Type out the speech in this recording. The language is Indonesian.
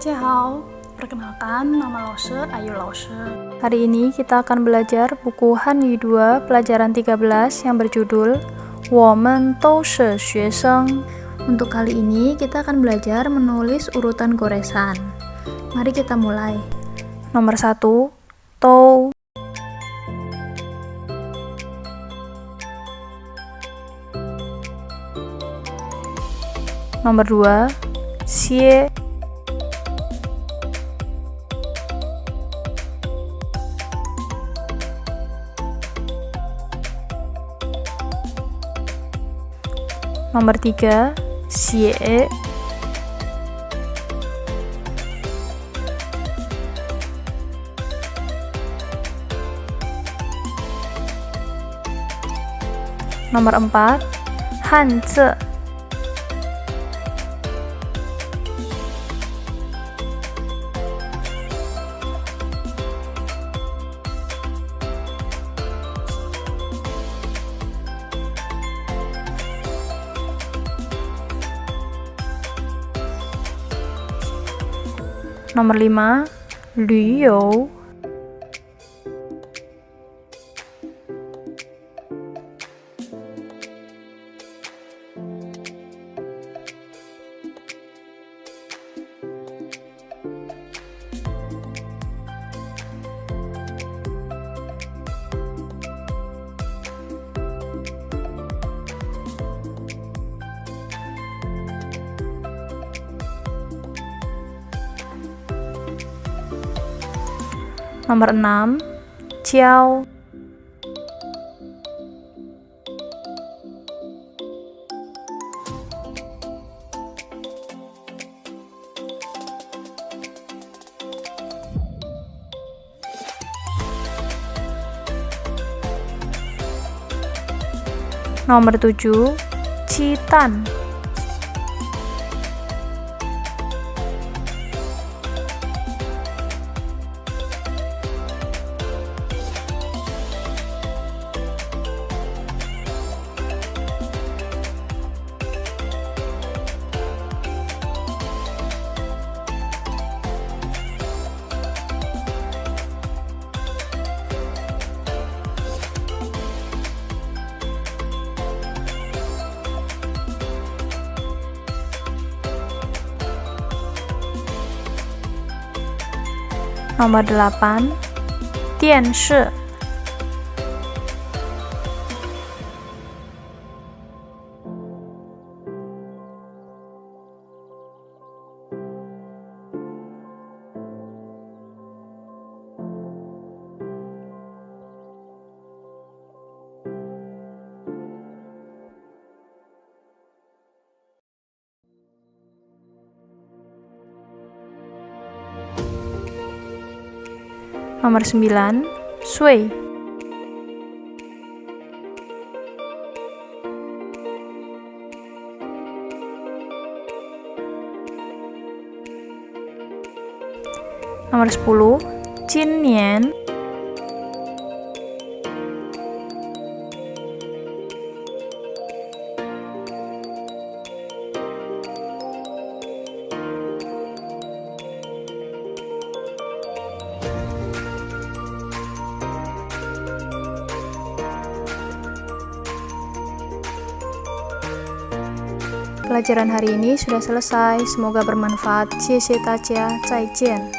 Nihao, perkenalkan nama Laoshi, Ayu Laoshi. Hari ini kita akan belajar buku Hanyu 2 pelajaran 13 yang berjudul 我们都是学生. Untuk kali ini kita akan belajar menulis urutan goresan. Mari kita mulai. Nomor 1, tou. Nomor 2, xie. Nomor 3, Xiexie. Nomor 4, hanzi. Nomor 5, 旅游. Nomor 6, jiao. Nomor 7, citan. Nomor 8, 电视. Nomor 9, sui. Nomor 10, 今年. Pelajaran hari ini sudah selesai. Semoga bermanfaat. Xiexie大家，再见.